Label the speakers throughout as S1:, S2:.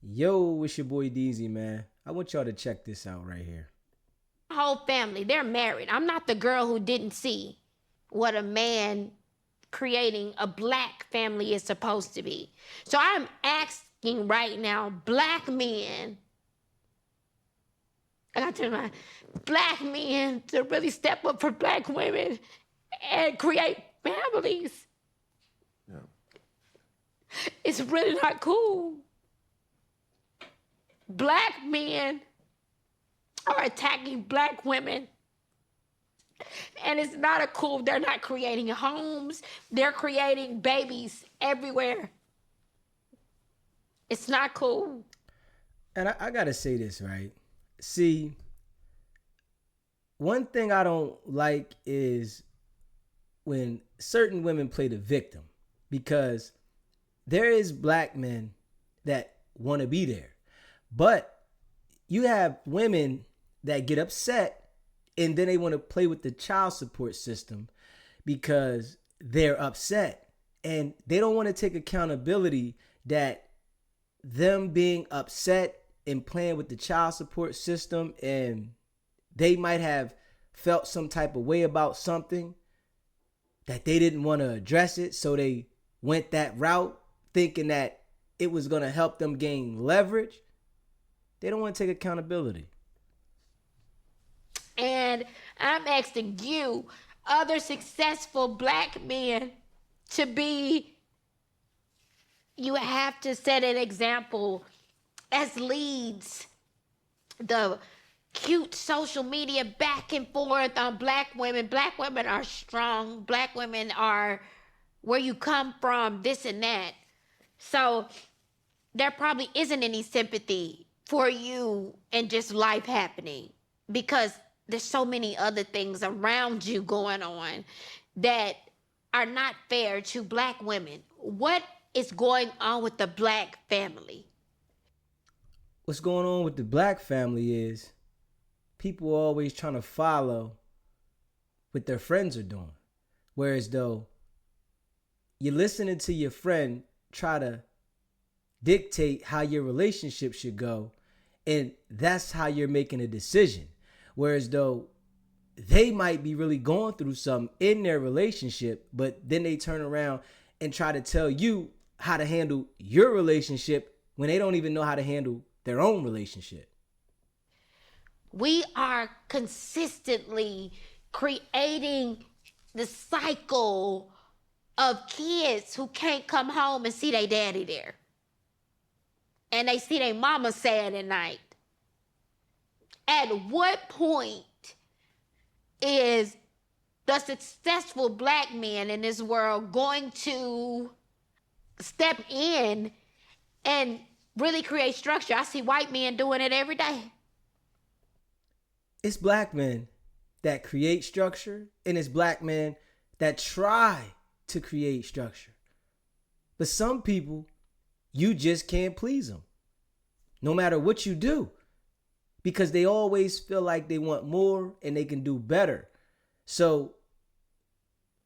S1: Yo, it's your boy Deezy, man. I want y'all to check this out right here.
S2: Whole family, they're married. I'm not the girl who didn't see what a man creating a black family is supposed to be. So I'm asking right now, black men, I got to my black men to really step up for black women and create families.
S3: Yeah.
S2: It's really not cool. Black men are attacking black women. And it's not a cool, they're not creating homes, they're creating babies everywhere. It's not cool.
S1: And I gotta say this, right? See, one thing I don't like is when certain women play the victim because there is black men that want to be there. But you have women that get upset and then they want to play with the child support system because they're upset and they don't want to take accountability that them being upset and playing with the child support system and they might have felt some type of way about something that they didn't want to address it, so they went that route thinking that it was going to help them gain leverage. They don't want to take accountability.
S2: And I'm asking you, other successful black men, to be, you have to set an example as leads. The cute social media back and forth on black women. Black women are strong. Black women are where you come from, this and that. So there probably isn't any sympathy for you and just life happening because there's so many other things around you going on that are not fair to black women. What is going on with the black family?
S1: What's going on with the black family is people are always trying to follow what their friends are doing. Whereas though you're listening to your friend try to dictate how your relationship should go, and that's how you're making a decision. Whereas though they might be really going through something in their relationship, but then they turn around and try to tell you how to handle your relationship when they don't even know how to handle their own relationship.
S2: We are consistently creating the cycle of kids who can't come home and see their daddy there. And they see their mama sad at night. At what point is the successful black man in this world going to step in and really create structure? I see white men doing it every day.
S1: It's black men that create structure, and it's black men that try to create structure. But some people, you just can't please them, no matter what you do, because they always feel like they want more and they can do better. So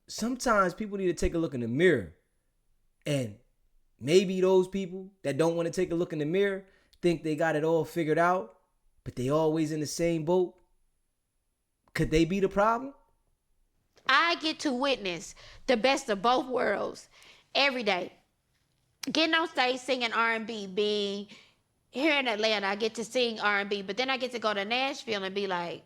S1: sometimes people need to take a look in the mirror, and maybe those people that don't want to take a look in the mirror think they got it all figured out, but they always in the same boat. Could they be the problem?
S2: I get to witness the best of both worlds every day. Getting on stage singing R&B, being here in Atlanta, I get to sing R&B, but then I get to go to Nashville and be like,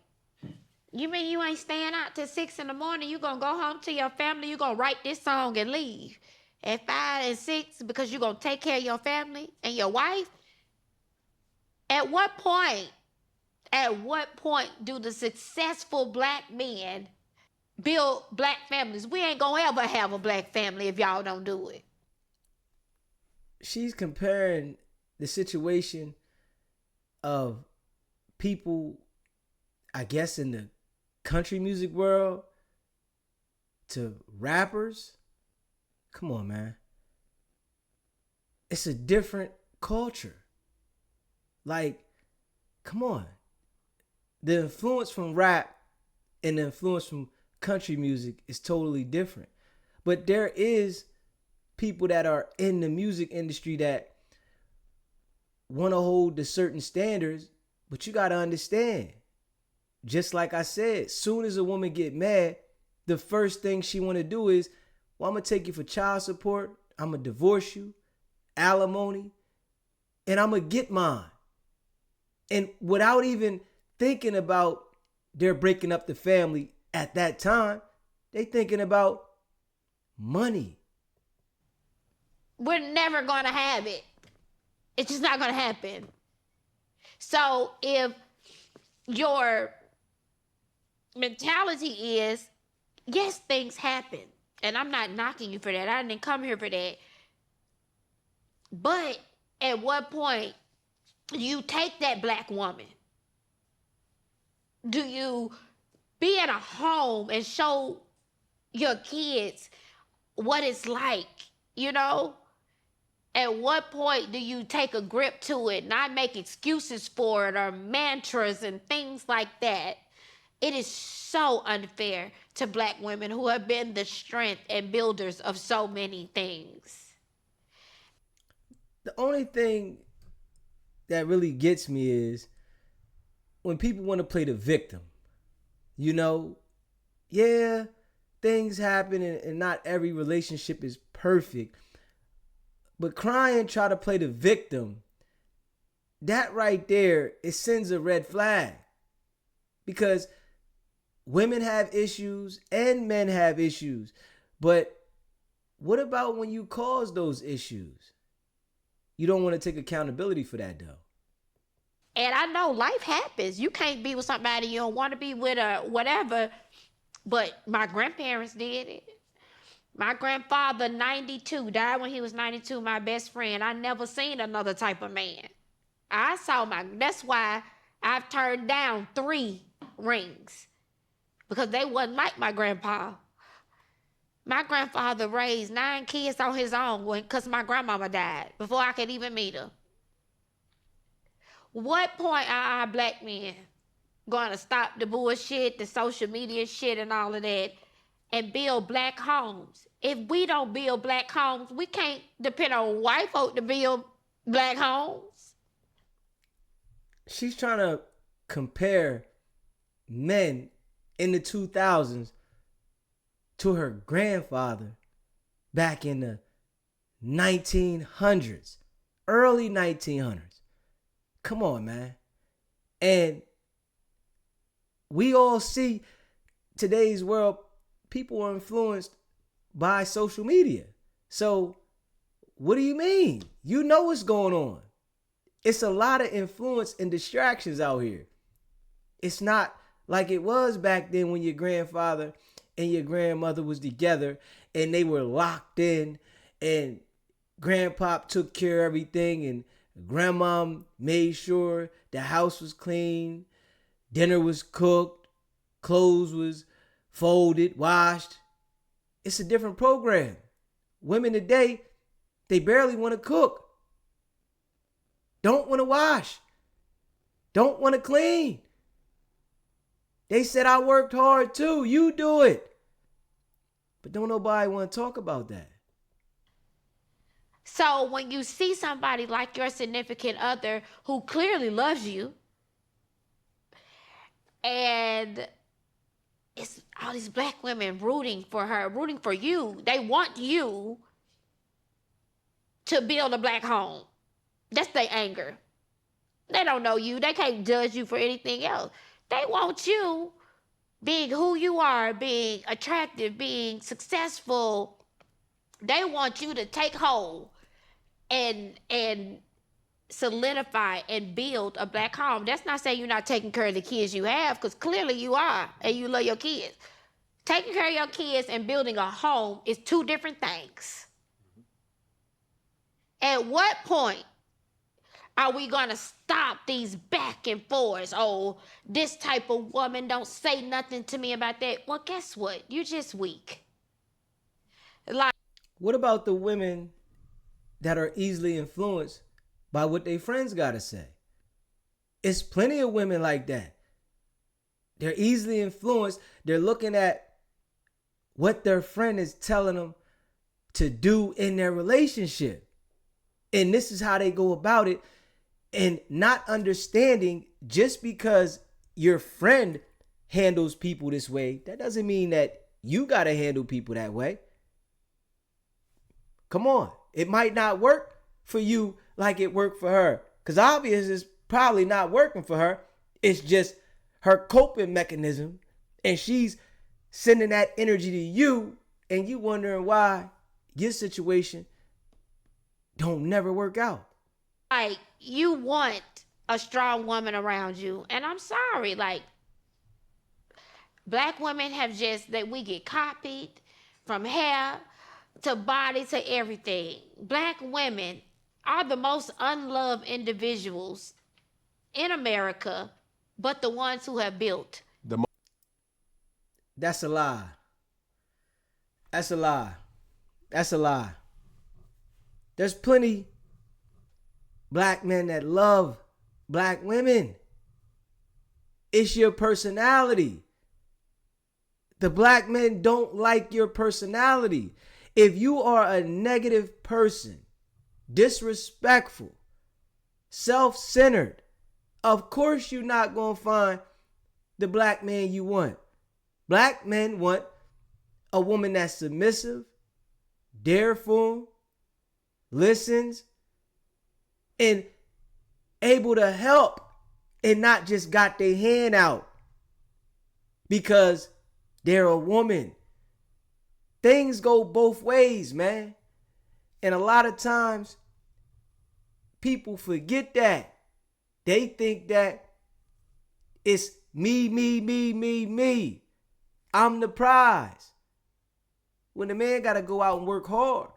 S2: you mean you ain't staying out till 6 in the morning? You gonna go home to your family? You gonna write this song and leave at 5 and 6 because you gonna take care of your family and your wife? At what point? At what point do the successful black men build black families? We ain't gonna ever have a black family if y'all don't do it.
S1: She's comparing the situation of people, I guess, in the country music world to rappers. Come on, man. It's a different culture. Like, come on. The influence from rap and the influence from country music is totally different. But there is people that are in the music industry that want to hold to certain standards, but you got to understand, just like I said, soon as a woman get mad, the first thing she want to do is, well, I'm going to take you for child support, I'm going to divorce you, alimony, and I'm going to get mine. And without even thinking about they're breaking up the family at that time, they thinking about money.
S2: We're never going to have it. It's just not going to happen. So if your mentality is, yes, things happen, and I'm not knocking you for that. I didn't come here for that. But at what point do you take that black woman? Do you be at a home and show your kids what it's like, you know? At what point do you take a grip to it, not make excuses for it or mantras and things like that? It is so unfair to black women who have been the strength and builders of so many things.
S1: The only thing that really gets me is when people want to play the victim. You know, yeah, things happen and not every relationship is perfect. But crying, try to play the victim, that right there, it sends a red flag. Because women have issues and men have issues. But what about when you cause those issues? You don't want to take accountability for that, though.
S2: And I know life happens. You can't be with somebody you don't want to be with or whatever. But my grandparents did it. My grandfather, 92, died when he was 92, my best friend. I never seen another type of man. That's why I've turned down 3 rings. Because they wasn't like my grandpa. My grandfather raised 9 kids on his own because my grandmama died before I could even meet her. What point are our black men going to stop the bullshit, the social media shit and all of that, and build black homes? If we don't build black homes, we can't depend on white folk to build black homes.
S1: She's trying to compare men in the 2000s to her grandfather back in the 1900s, early 1900s. Come on, man. And we all see today's world, people are influenced by social media. So what do you mean? You know what's going on. It's a lot of influence and distractions out here. It's not like it was back then when your grandfather and your grandmother was together and they were locked in and grandpa took care of everything and grandma made sure the house was clean, dinner was cooked, clothes was folded, washed. It's a different program. Women today, they barely want to cook, don't want to wash, don't want to clean. They said, I worked hard too, you do it. But don't nobody want to talk about that.
S2: So when you see somebody like your significant other who clearly loves you, and it's all these black women rooting for her, rooting for you. They want you to build a black home. That's their anger. They don't know you. They can't judge you for anything else. They want you being who you are, being attractive, being successful. They want you to take hold and solidify and build a black home. That's not saying you're not taking care of the kids you have, because clearly you are, and you love your kids. Taking care of your kids and building a home is 2 different things. At what point are we going to stop these back and forths? Oh, this type of woman don't say nothing to me about that. Well, guess what? You're just weak.
S1: What about the women that are easily influenced by what their friends got to say? It's plenty of women like that. They're easily influenced. They're looking at what their friend is telling them to do in their relationship. And this is how they go about it. And not understanding just because your friend handles people this way, that doesn't mean that you got to handle people that way. Come on. It might not work for you like it worked for her. Because obviously it's probably not working for her. It's just her coping mechanism. And she's sending that energy to you. And you wondering why your situation don't never work out.
S2: Like, you want a strong woman around you. And I'm sorry, like, black women have just, that we get copied from hair to body to everything. Black women are the most unloved individuals in America, but the ones who have built.
S1: That's a lie. That's a lie. That's a lie. There's plenty black men that love black women. It's your personality. The black men don't like your personality. If you are a negative person, disrespectful, self-centered, of course you're not going to find the black man you want. Black men want a woman that's submissive, dareful, listens, and able to help, and not just got their hand out because they're a woman. Things go both ways, man. And a lot of times, people forget that. They think that it's me, me, me, me, me. I'm the prize. When the man got to go out and work hard,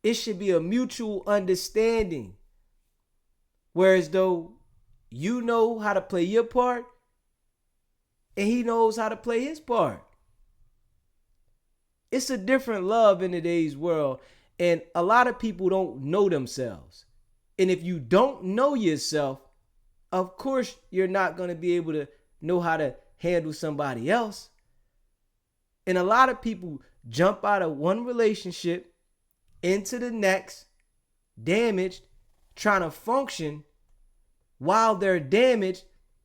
S1: it should be a mutual understanding. Whereas though you know how to play your part and he knows how to play his part. It's a different love in today's world, and a lot of people don't know themselves. And if you don't know yourself, of course you're not going to be able to know how to handle somebody else. And a lot of people jump out of one relationship into the next, damaged, trying to function while they're damaged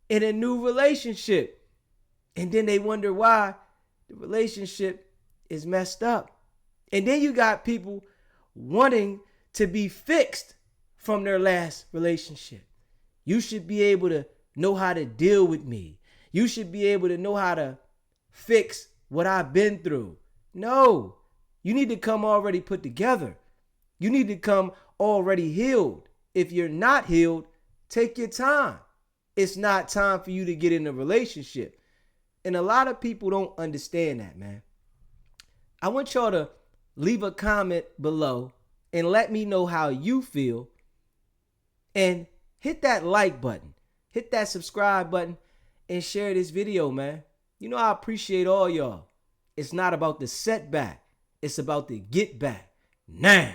S1: in a new relationship. And then they wonder why the relationship is messed up. And then you got people wanting to be fixed from their last relationship. You should be able to know how to deal with me. You should be able to know how to fix what I've been through. No, you need to come already put together. You need to come already healed. If you're not healed, take your time. It's not time for you to get in a relationship. And a lot of people don't understand that, man. I want y'all to leave a comment below and let me know how you feel. And hit that like button. Hit that subscribe button and share this video, man. You know I appreciate all y'all. It's not about the setback. It's about the get back. Now.